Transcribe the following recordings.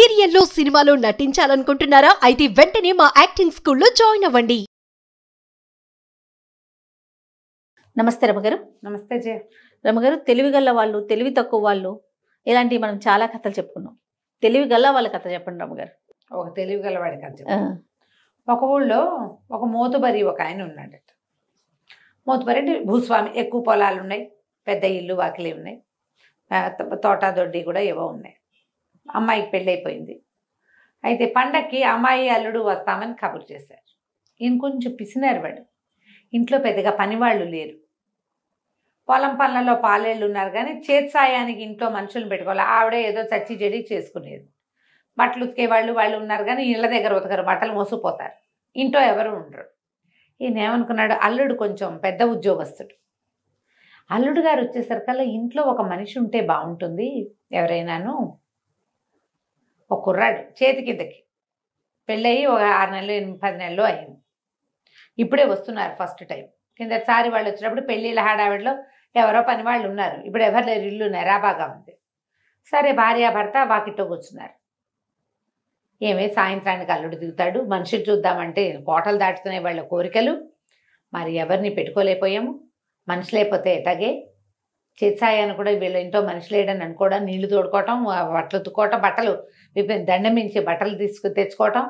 సీరియల్లో సినిమాలో నటించాలనుకుంటున్నారా? అయితే వెంటనే మా యాక్టింగ్ స్కూల్లో జాయిన్ అవ్వండి. నమస్తే రమగారు. నమస్తే జయ. రమగారు, తెలివిగల్ల వాళ్ళు, తెలివి తక్కువ వాళ్ళు, ఇలాంటివి మనం చాలా కథలు చెప్పుకున్నాం. తెలివిగల్ల వాళ్ళ కథ చెప్పండి రమగారు. ఒక తెలివి గలవాడి కథ చెప్పు. ఒక ఊళ్ళో ఒక మోతుబరి ఒక ఆయన ఉన్నాడట. మోతుబరి అంటే భూస్వామి, ఎక్కువ పొలాలు ఉన్నాయి, పెద్ద ఇల్లు వాకిలి ఉన్నాయి, తోట దొడ్డి కూడా ఏవో ఉన్నాయి. అమ్మాయికి పెళ్ళైపోయింది. అయితే పండక్కి అమ్మాయి అల్లుడు వస్తామని కబురు చేశారు. ఈయన కొంచెం పిసినారు వాడు. ఇంట్లో పెద్దగా పనివాళ్ళు లేరు. పొలం పనులలో పాలేళ్ళు ఉన్నారు కానీ చేతి సాయానికి ఇంట్లో మనుషులను పెట్టుకోవాలి. ఆవిడే ఏదో చచ్చి చెడి చేసుకునేది. బట్టలు ఉతికే వాళ్ళు ఉన్నారు కానీ ఇళ్ళ దగ్గర ఉతకరు, బట్టలు మోసిపోతారు. ఇంట్లో ఎవరు ఉండరు. ఈయన ఏమనుకున్నాడు, అల్లుడు కొంచెం పెద్ద ఉద్యోగస్తుడు. అల్లుడు గారు వచ్చేసరికల్లా ఇంట్లో ఒక మనిషి ఉంటే బాగుంటుంది. ఎవరైనాను ఒక కుర్రాడు చేతి కిందకి పెళ్ళయి ఒక 6 నెలలు 10 నెలలు అయింది. ఇప్పుడే వస్తున్నారు ఫస్ట్ టైం. కిందసారి వాళ్ళు వచ్చినప్పుడు పెళ్ళిళ్ళ హడావిడిలో ఎవరో పని వాళ్ళు ఉన్నారు. ఇప్పుడు ఎవరు లేరు, ఇల్లు నెరాబాగా ఉంది. సరే భార్యాభర్త వాకిట్లో కూర్చున్నారు. ఏమే సాయంత్రానికి అల్లుడు దిగుతాడు, మనిషిని చూద్దామంటే కోటలు దాటుతునే వాళ్ళ కోరికలు. మరి ఎవరిని పెట్టుకోలేకపోయాము, మనిషి లేకపోతే ఎటాగే. చేత్సాయాన్ని కూడా వీళ్ళ ఇంట్లో మనిషి లేడని అనుకోవడం, నీళ్లు తోడుకోవటం, బట్టలు ఉతుక్కోవటం, బట్టలు దండం మించి బట్టలు తెచ్చుకోవటం,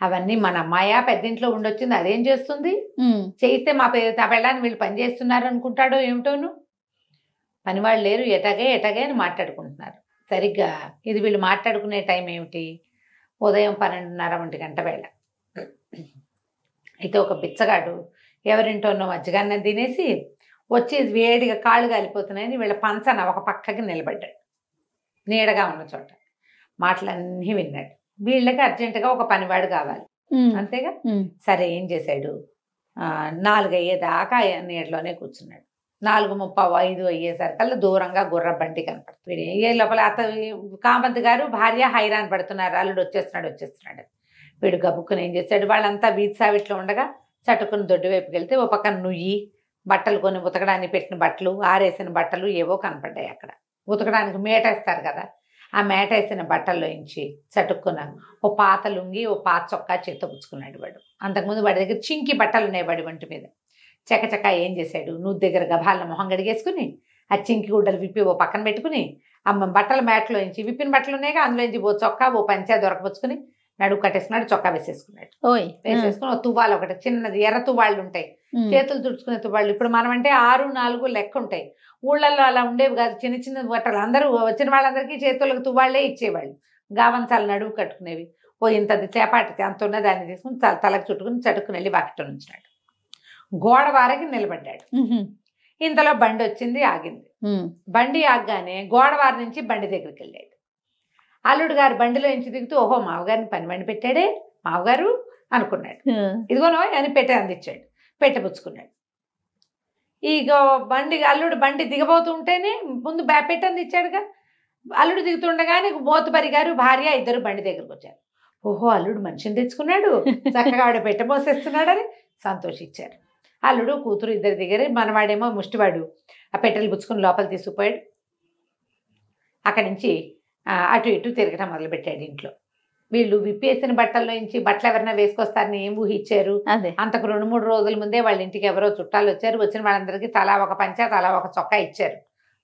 అవన్నీ మన అమ్మాయ పెద్దింట్లో ఉండొచ్చింది, అదేం చేస్తుంది? చేయిస్తే మా పెళ్ళాన్ని వీళ్ళు పని చేస్తున్నారు అనుకుంటాడో ఏమిటోను. పనివాళ్ళు లేరు, ఎటాగే అని మాట్లాడుకుంటున్నారు. సరిగ్గా ఇది వీళ్ళు మాట్లాడుకునే టైం ఏమిటి? ఉదయం 12:30 1 గంట వేళ. అయితే ఒక బిచ్చగాడు ఎవరింటోనో మజ్జిగన్నం తినేసి వచ్చి వేడిగా కాళ్ళు కాలిపోతున్నాయని వీళ్ళ పంచన ఒక పక్కకి నిలబడ్డాడు, నీడగా ఉన్న చోట. మాటలన్నీ విన్నాడు. వీళ్ళకి అర్జెంటుగా ఒక పనివాడు కావాలి, అంతేగా. సరే ఏం చేశాడు, 4 అయ్యేదాకా నీడలోనే కూర్చున్నాడు. 4:35 అయ్యేసరికల్లా దూరంగా గుర్ర బండి కనపడుతుంది. వీడు ఏ లోపల కామంత్ గారు భార్య హైరాన్ పడుతున్నారు, అల్లుడు వచ్చేస్తున్నాడు. వీడు గబుక్కుని ఏం చేశాడు, వాళ్ళంతా వీధి సావిట్లో ఉండగా చటుకుని దొడ్డి వైపుకి వెళ్తే ఓ పక్కన నుయ్యి, బట్టలు కొని ఉతకడానికి పెట్టిన బట్టలు, ఆరేసిన బట్టలు ఏవో కనపడ్డాయి. అక్కడ ఉతకడానికి మేటేస్తారు కదా, ఆ మేటేసిన బట్టల్లోంచి చటుక్కున ఓ పాత లుంగి, ఓ పాత చొక్కా చేత్తో పుచ్చుకున్నాడు వాడు. అంతకుముందు వాడి దగ్గర చింకి బట్టలు ఉన్నాయి వాడి ఒంటి మీద. చకచకా ఏం చేశాడు, నువ్వు దగ్గర గభాలను మొహం గడిగేసుకుని ఆ చింకి గుడ్డలు విప్పి ఓ పక్కన పెట్టుకుని అమ్మ బట్టల మేటలోంచి విప్పిన బట్టలు ఉన్నాయిగా, అందులోంచి ఓ చొక్కా ఓ పంచా దొరకపుచ్చుకుని నడువు కట్టేసుకున్నాడు, చొక్కా వేసేసుకున్నాడు. వేసేసుకుని ఓ తువ్వాలు ఒకటి చిన్నది ఎర్ర తువ్వాళ్ళు ఉంటాయి, చేతులు తుడుచుకునే తువ్వాళ్ళు. ఇప్పుడు మనం అంటే 6, 4 లెక్క ఉంటాయి. ఊళ్ళల్లో అలా ఉండేవి కాదు, చిన్న చిన్న బట్టలు. అందరూ వచ్చిన వాళ్ళందరికీ చేతులకు తువ్వాళ్లే ఇచ్చేవాళ్ళు. గావంచాలు నడువు కట్టుకునేవి. ఓ ఇంతది చేపాటి అంత ఉన్న దాన్ని తీసుకుని తలకు చుట్టుకుని చటుక్కుని వెళ్ళి వాకిట్లో నుంచున్నాడు. గోడ వారకి నిలబడ్డాడు. ఇంతలో బండి వచ్చింది, ఆగింది. బండి ఆగగానే గోడవారి నుంచి బండి దగ్గరికి వెళ్ళాడు. అల్లుడు గారు బండిలో నుంచి దిగుతూ ఓహో మావగారిని పని బండి పెట్టాడే మావగారు అనుకున్నాడు. ఇదిగోనో అని పెట్టే అందించాడు, పెట్టపుచ్చుకున్నాడు. ఇక అల్లుడు బండి దిగబోతూ ఉంటేనే ముందు పెట్ట అందించాడుగా. అల్లుడు దిగుతుండగానే మోతుబరి గారు భార్య ఇద్దరు బండి దగ్గరకు వచ్చారు. ఓహో అల్లుడు మనిషిని తెచ్చుకున్నాడు, చక్కగా ఆవిడ పెట్టబోసేస్తున్నాడని సంతోషించారు. అల్లుడు కూతురు ఇద్దరి దగ్గర, మనవాడేమో ముష్టివాడు ఆ పెట్టెలు పుచ్చుకుని లోపల తీసుకుపోయాడు. అక్కడి నుంచి అటు ఇటు తిరగటం మొదలుపెట్టాడు ఇంట్లో. వీళ్ళు విప్పేసిన బట్టల్లో నుంచి బట్టలు ఎవరైనా వేసుకొస్తారని ఏం ఊహించారు. అంతకు 2-3 రోజుల ముందే వాళ్ళ ఇంటికి ఎవరో చుట్టాలు వచ్చారు. వచ్చిన వాళ్ళందరికీ తలా ఒక పంచా తలా ఒక చొక్కా ఇచ్చారు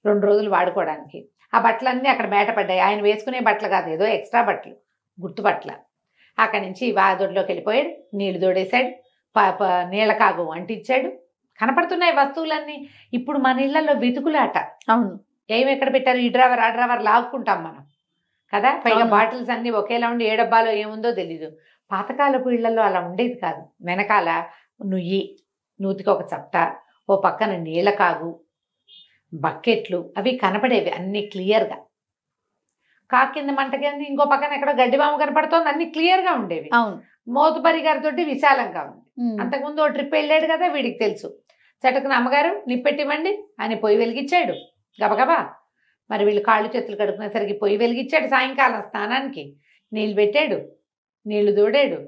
2 రోజులు వాడుకోవడానికి. ఆ బట్టలన్నీ అక్కడ బయటపడ్డాయి. ఆయన వేసుకునే బట్టలు కాదు, ఏదో ఎక్స్ట్రా బట్టలు, గుర్తు బట్టల. అక్కడి నుంచి వాదొడ్లోకి వెళ్ళిపోయాడు, నీళ్లు తోడేశాడు, నీళ్ళ కాగు అంటించాడు. కనపడుతున్నాయి వస్తువులన్నీ. ఇప్పుడు మన ఇళ్లలో వెతుకులాట. అవును, ఏమి ఎక్కడ పెట్టారు, ఈ డ్రైవర్ ఆ డ్రైవర్ లాక్కుంటాం మనం కదా. పైగా బాటిల్స్ అన్నీ ఒకేలా ఉండి ఏ డబ్బాలో ఏముందో తెలీదు. పాతకాలపు ఇళ్లలో అలా ఉండేది కాదు. వెనకాల నుయ్యి, నూతికి ఒక చట్ట, ఓ పక్కన నీళ్ళ కాగు, బకెట్లు అవి కనపడేవి అన్నీ క్లియర్గా. కింద మంటకి ఇంకో పక్కన ఎక్కడో గడ్డిబాము కనపడుతోంది, అన్ని క్లియర్గా ఉండేవి. మోతుబరి గారితో విశాలంగా ఉంది. అంతకుముందు ఓ ట్రిప్ వెళ్ళాడు కదా, వీడికి తెలుసు. చటుకున అమ్మగారు నిప్పెట్టివ్వండి అని పొయ్యి వెలిగించాడు గబగబా. మరి వీళ్ళు కాళ్ళు చేతులు కడుక్కునేసరికి పొయ్యి వెలిగించాడు. సాయంకాలం స్నానానికి నీళ్ళు పెట్టాడు, నీళ్లు తోడాడు.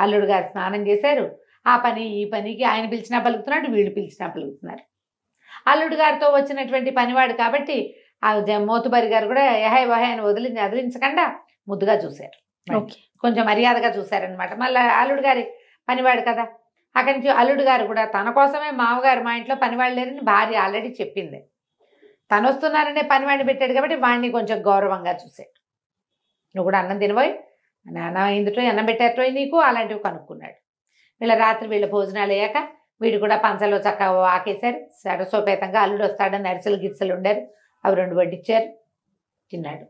అల్లుడు గారు స్నానం చేశారు. ఆ పని ఈ పనికి ఆయన పిలిచినా పలుకుతున్నాడు, వీళ్ళు పిలిచినా పలుకుతున్నారు. అల్లుడు గారితో వచ్చినటువంటి పనివాడు కాబట్టి ఆ మోతుబరి గారు కూడా ఎహాయ్ వహాయ్ అని వదిలించకుండా ముద్దుగా చూశారు. ఓకే. కొంచెం మర్యాదగా చూశారనమాట. మళ్ళీ అల్లుడు గారి పనివాడు కదా, అక్కడి నుంచి అల్లుడు గారు కూడా తన కోసమే మామగారు మా ఇంట్లో పనివాడు లేరని భార్య ఆల్రెడీ చెప్పింది. తను వస్తున్నారనే పనివాడిని పెట్టాడు కాబట్టి వాడిని కొంచెం గౌరవంగా చూశాడు. నువ్వు కూడా అన్నం తినబోయి, అన్నం ఇందులో అన్నం పెట్టేటో నీకు అలాంటివి కనుక్కున్నాడు. వీళ్ళ రాత్రి వీళ్ళ భోజనాలు అయ్యాక వీడు కూడా పంచలో చక్కగా ఆకేశారు. సరసోపేతంగా అల్లుడు వస్తాడని అరిసెలు గిరిసెలు ఉండారు, అవి 2 వడ్డిచ్చారు, తిన్నాడు.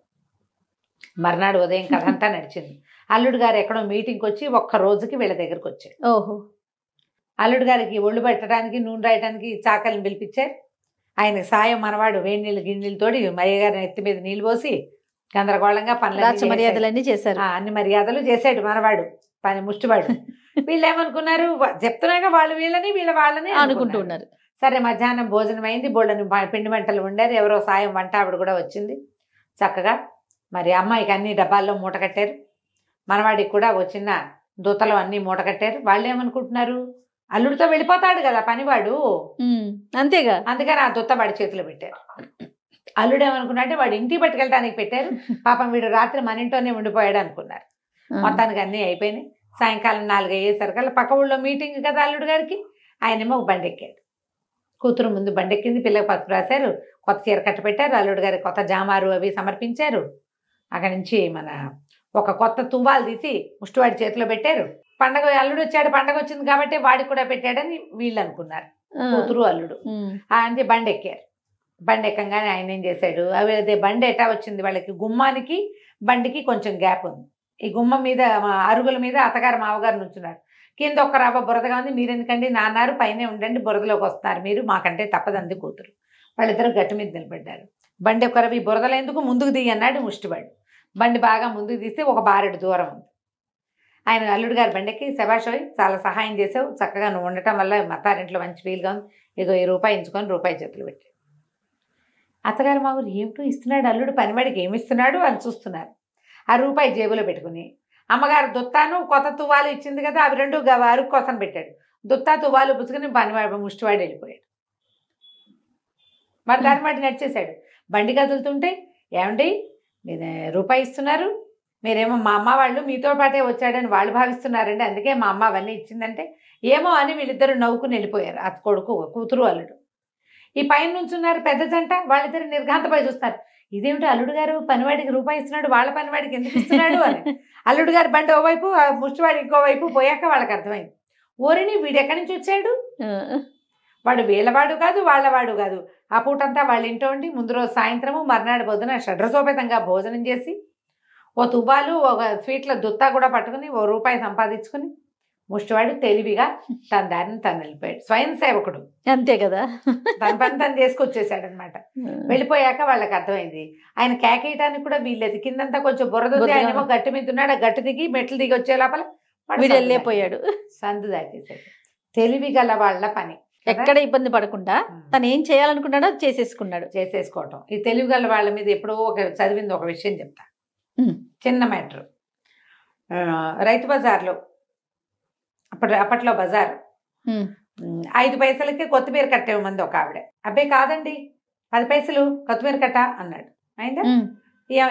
మర్నాడు ఉదయం కథ అంతా నడిచింది. అల్లుడు గారు ఎక్కడో మీటింగ్కి వచ్చి ఒక్క రోజుకి వీళ్ళ దగ్గరకు వచ్చాడు. ఓహో. అల్లుడు గారికి ఒళ్ళు పెట్టడానికి నూనె రాయడానికి చాకలిని పిలిపించారు. ఆయనకి సాయం మనవాడు వేడి నీళ్ళు గిన్నెలతోటి మయ్య గారిని ఎత్తి మీద నీళ్ళు పోసి గందరగోళంగా రాచ మర్యాదలన్నీ చేశారు. అన్ని మర్యాదలు చేశాడు మనవాడు, పని ముష్టివాడు. వీళ్ళు ఏమనుకున్నారు, చెప్తున్నాక వాళ్ళు వీళ్ళని వీళ్ళ వాళ్ళని అనుకుంటూ ఉన్నారు. సరే మధ్యాహ్నం భోజనం అయింది, బోళ్ళని పిండి వంటలు వండారు. ఎవరో సాయం వంట ఆవిడ కూడా వచ్చింది చక్కగా. మరి అమ్మాయికి అన్ని డబ్బాల్లో మూట కట్టారు, మనవాడికి కూడా వచ్చిన దూతలు అన్ని మూట కట్టారు. వాళ్ళు ఏమనుకుంటున్నారు, అల్లుడితో వెళ్ళిపోతాడు కదా పనివాడు, అంతేగా, అందుకని ఆ దూత వాడి చేతిలో పెట్టారు. అల్లుడు ఏమనుకున్నాడంటే వాడు ఇంటికి పట్టుకెళ్ళడానికి పెట్టారు, పాపం వీడు రాత్రి మన ఇంట్లోనే ఉండిపోయాడు అనుకున్నారు. మొత్తానికి అన్నీ అయిపోయినాయి. సాయంకాలం 4 అయ్యేసరికల్లా పక్క ఊళ్ళో మీటింగ్ కదా అల్లుడు గారికి. ఆయనేమో ఒక బండి ఎక్కాడు. కూతురు ముందు బండి ఎక్కింది, పిల్లకి పసుపు రాశారు, కొత్త చీర కట్ట పెట్టారు, అల్లుడు గారికి కొత్త జామారు అవి సమర్పించారు. అక్కడి నుంచి ఒక కొత్త తువ్వాలు తీసి ముష్టివాడి చేతిలో పెట్టారు. పండగ అల్లుడు వచ్చాడు, పండగ వచ్చింది కాబట్టి వాడికి కూడా పెట్టాడని వీళ్ళు అనుకున్నారు, కూతురు అల్లుడు. అంటే బండి ఎక్కారు. బండి ఎక్కంగానే ఆయన ఏం చేశాడు, అదే బండి ఎటా వచ్చింది వాళ్ళకి, గుమ్మానికి బండికి కొంచెం గ్యాప్ ఉంది. ఈ గుమ్మం మీద అరుగుల మీద అత్తగారు మావగారు నుంచున్నారు. కింద ఒక్క రవ్వ బురదగా ఉంది, మీరు ఎందుకండి నాన్నారు, పైనే ఉండండి, బురదలోకి వస్తున్నారు మీరు, మాకంటే తప్పదంది కూతురు. వాళ్ళిద్దరు గట్టు మీద నిలబడ్డారు. బండి ఒక రవి బురదలు ఎందుకు, ముందుకు దిగి అన్నాడు ముష్టివాడు. బండి బాగా ముందుకు తీస్తే ఒక బారెడు దూరం ఉంది. ఆయన అల్లుడు గారు బండికి, శభాషోయ్ చాలా సహాయం చేసావు, చక్కగా నువ్వు ఉండటం వల్ల మతారింట్లో మంచి ఫీల్గా ఉంది, ఏదో ₹1 ఎంచుకొని రూపాయి చేతులు పెట్టాడు. అత్తగారు మా ఊరు ఏమిటో ఇస్తున్నాడు అల్లుడు, పనివాడికి ఏమి ఇస్తున్నాడు అని చూస్తున్నారు. ఆ ₹1 జేబులో పెట్టుకుని అమ్మగారు దుత్తాను కొత్త తువ్వాలు ఇచ్చింది కదా, అవి 2 అరుగు కోసం పెట్టాడు. దుత్తా తువ్వాలు పుచ్చుకుని పనివాడు ముష్టివాడు వెళ్ళిపోయాడు. మరి దాని మాట నడిచేశాడు. బండి కదులుతుంటే, ఏమండి మీరు ₹1 ఇస్తున్నారు, మీరేమో మా అమ్మ వాళ్ళు మీతో పాటే వచ్చాడని వాళ్ళు భావిస్తున్నారండి, అందుకే మా అమ్మ అవన్నీ ఇచ్చిందంటే ఏమో అని వీళ్ళిద్దరు నవ్వుకుని వెళ్ళిపోయారు. అత్త కొడుకు కూతురు అల్లుడు. ఈ పైన నుంచున్నారు పెద్ద జంట, వాళ్ళిద్దరు నిర్ఘాంతపై చూస్తారు. ఇదేమిటి అల్లుడు గారు పనివాడికి ₹1 ఇస్తున్నాడు, వాళ్ళ పనివాడికి ఎందుకు ఇస్తున్నాడు అని. అల్లుడు గారు బండి ఓవైపు, ముష్టివాడి ఇంకోవైపు పోయాక వాళ్ళకి అర్థమైంది, ఓరిని వీడెక్కడి నుంచి వచ్చాడు, వాడు వీళ్ళవాడు కాదు వాళ్ళవాడు కాదు. ఆ పూటంతా వాళ్ళ ఇంట్లో ఉండి ముందు రోజు సాయంత్రము మర్నాడు పొద్దున షడ్రసోపేతంగా భోజనం చేసి ఓ తువ్వాలు ఒక స్వీట్ల దుత్తా కూడా పట్టుకుని ₹1 సంపాదించుకుని ముష్టివాడు తెలివిగా తన దారిని తను వెళ్ళిపోయాడు. స్వయం సేవకుడు అంతే కదా, తన పని తను చేసుకొచ్చేసాడు అనమాట. వెళ్ళిపోయాక వాళ్ళకి అర్థమైంది, ఆయన కేకేయటానికి కూడా వీళ్ళది. కిందంతా కొంచెం బురద ఉంది, ఆయనేమో గట్టు మీద ఉన్నాడు, ఆ గట్టు దిగి మెట్లు దిగి వచ్చే లోపల వీడు వెళ్ళిపోయాడు, సందు దాటేసాడు. తెలివి గల వాళ్ళ పని, ఎక్కడ ఇబ్బంది పడకుండా తను ఏం చేయాలనుకున్నాడో చేసేసుకోవటం. ఈ తెలివి గల వాళ్ళ మీద ఎప్పుడో చదివింది ఒక విషయం చెప్తా, చిన్న మ్యాటర్. రైతు బజార్లో అప్పట్లో బజార్ 5 పైసలకి కొత్తిమీర కట్టే మంది ఒక ఆవిడ. అబ్బే కాదండి 10 పైసలు కొత్తిమీర కట్ట అన్నాడు. అయిందా,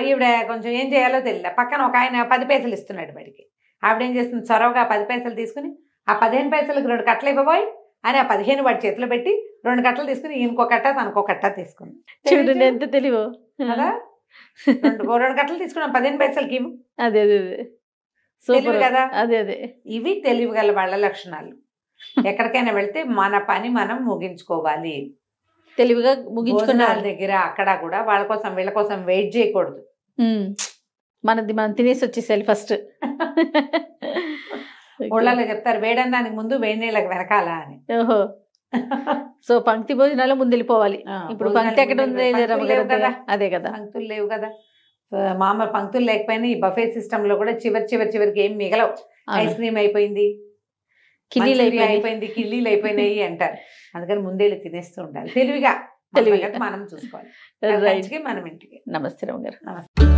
ఈవిడ కొంచెం ఏం చేయాలో తెలియదు. పక్కన ఒక ఆయన 10 పైసలు ఇస్తున్నాడు బడికి. ఆవిడ ఏం చేస్తుంది, చొరవగా 10 పైసలు తీసుకుని ఆ 15 పైసలకు 2 కట్టలు ఇవ్వబోయి అని ఆ 15 వాడి చేతిలో పెట్టి 2 కట్టలు తీసుకుని ఇంకో కట్ట తనకో కట్ట తీసుకుంది. చూడండి ఎంత తెలివో కదా, 2 కట్టలు తీసుకున్నాం 15 పైసలకి ఇవ్వు. అదే తెలివి కదా, అదే ఇవి తెలివి గల వాళ్ళ లక్షణాలు. ఎక్కడికైనా వెళ్తే మన పని మనం ముగించుకోవాలి, తెలివిగా ముగించుకున్న దగ్గర అక్కడ కూడా వాళ్ళ కోసం వీళ్ళ కోసం వెయిట్ చేయకూడదు. మనది మనం తినేసి వచ్చేసేయాలి ఫస్ట్. ఊళ్ళలో చెప్తారు వేడన్నానికి ముందు వేడి నీళ్ళకి వెనకాల అని. ఓహో, సో పంక్తి భోజనాలు ముందు వెళ్ళిపోవాలి. ఇప్పుడు పంక్తి ఎక్కడ ఉంది కదా, అదే కదా, పంక్తులు లేవు కదా. మామూలు పంక్తులు లేకపోయినా ఈ బఫే సిస్టమ్ లో కూడా చివరికి ఏం మిగలవు. ఐస్ క్రీమ్ అయిపోయింది, కిల్లీలు అయిపోయినాయి అంటారు. అందుకని ముందేళ్ళు తినేస్తూ ఉండాలి తెలివిగా. మనం చూసుకోవాలి మనం ఇంటికి. నమస్తే రమ్మ గారు. నమస్తే.